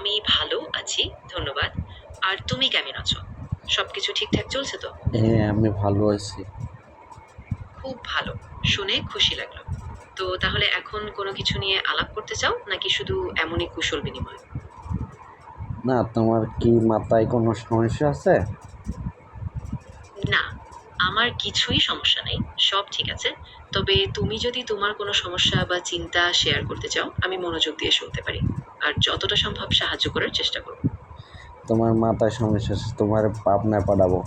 আমি ভালো আছি, ধন্যবাদ। আর তুমি কেমন আছো? সবকিছু ঠিকঠাক চলছে তো? হ্যাঁ, আমি ভালো আছি। খুব ভালো। শুনে খুশি লাগলো। তো তাহলে এখন কোনো কিছু নিয়ে আলাপ করতে চাও নাকি শুধু এমনই কুশল বিনিময়? না, তোমার কি মাথায় কোনো সমস্যা আছে? না, আমার কিছুই সমস্যা নেই। সব ঠিক আছে। তবে তুমি যদি তোমার কোনো সমস্যা বা চিন্তা শেয়ার করতে চাও, আমি মনোযোগ দিয়ে শুনতে পারি। আর যতটা সম্ভব সাহায্য করার চেষ্টা করব। তোমার মাথায় সমস্যা আছে, তোমার পাবনায় পাঠাবো।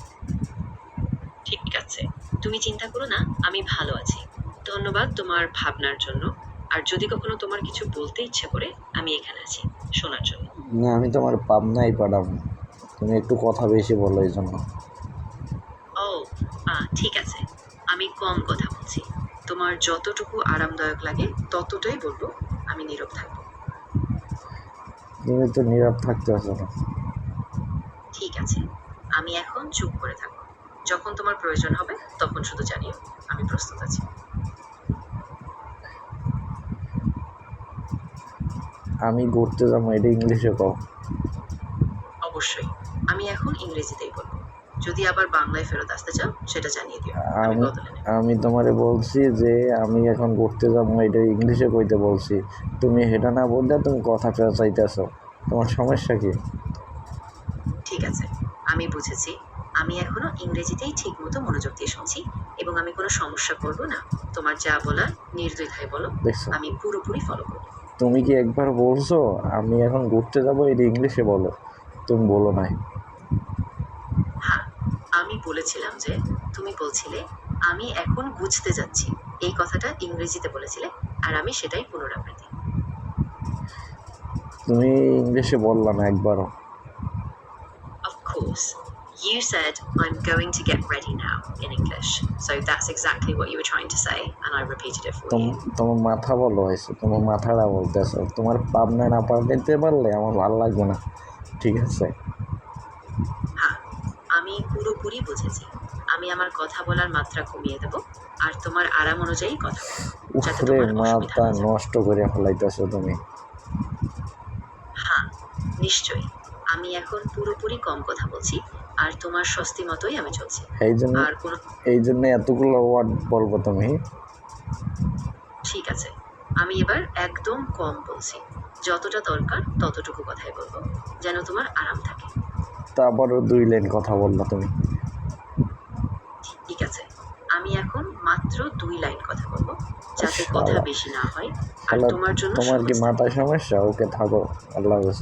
ঠিক আছে। তুমি চিন্তা করো না, আমি ভালো আছি। ধন্যবাদ তোমার ভাবনার জন্য। আর যদি কখনো তোমার কিছু বলতে ইচ্ছে করে, আমি এখানে আছি শোনার জন্য। না, আমি তোমার পাবনায় পাঠাবো। তুমি একটু কথা বেশি বলো এই জন্য। ও, ঠিক আছে। আমি কম কথা বলছি। তোমার যতটুকু আরামদায়ক লাগে ততটাই বলবো। আমি নীরব থাকবো। তুমি তো নীরব থাকতে পারছো না। ঠিক আছে। আমি এখন চুপ করে থাকবো। যখন তোমার প্রয়োজন হবে তখন শুধু জানিও। আমি প্রস্তুত আছি। আমি ঘুরতে যাবো, এটা ইংলিশে কও। অবশ্যই। আমি এখন ইংরেজিতেই বলবো। যদি আবার বাংলায় ফেরত আসতে চাও সেটা জানিয়ে দিও। আমি আমি বদলে নেব। আমি তোমারে বলছি যে আমি এখন ঘুরতে যাবো, এটা ইংলিশে কইতে বলছি। তুমি সেটা না বললে তুমি কথা চাইতেছো। তোমার সমস্যা কি? ঠিক আছে, আমি বুঝেছি। আমি এখনো ইংরেজিতেই ঠিকমতো মনোযোগ দিয়ে শুনছি এবং আমি কোনো সমস্যা করব না। তোমার যা বলার নির্দ্বিধায় বলো। দেখছো, আমি পুরোপুরি ফলো করব। তুমি কি একবার বলছো আমি এখন ঘুরতে যাবো, এটা ইংলিশে বলো? তুমি বলো নাই। হ্যাঁ, আমি বলেছিলাম যে তুমি বলছিলে আমি এখন বুঝতে যাচ্ছি। এই কথাটা ইংরেজিতে বলেছিলে আর আমি সেটাই পুনরাবৃত্তি। তুমি ইংলিশে বললা না একবারও। Of course. You said I'm going to get ready now in English. So that's exactly what you were trying to say and I repeated it for you. তোমার মাথা বলো হয়েছে, তোমার মাথাটা বলতেছো। তোমার পাবনায় না পাঠাইতে পারলে আমার ভালো লাগবে না, ঠিক আছে? হ্যাঁ, আমি পুরোপুরি বুঝেছি। আমি আমার কথা বলার মাত্রা কমিয়ে দেব আর তোমার আরাম অনুযায়ী কথা বলবো, যাতে উফরে, তোমার অসুবিধা মাথা না যায়। নষ্ট করে ফেলাইতেছো তুমি। হ্যাঁ, নিশ্চয়ই। আমি এখন পুরোপুরি কম কথা বলছি আর তোমার স্বস্তি মতোই আমি চলছি। এই জন্য আর কোনো এই জন্য এতগুলো ওয়ার্ড বলবো তুমি? ঠিক আছে। আমি এবার একদম কম বলছি। যতটা দরকার ততটুকু কথাই বলবো, যেন তোমার আরাম থাকে। তারপরও 2 লাইন কথা বললা তুমি। ঠিক আছে। আমি এখন মাত্র ২ লাইন কথা বলবো, যাতে কথা শালা, বেশি না হয় আর শালা, তোমার জন্য তোমার কি সহজ থাকে। মাথায় সমস্যা? ওকে, থাকো। আল্লাহ হাফেজ।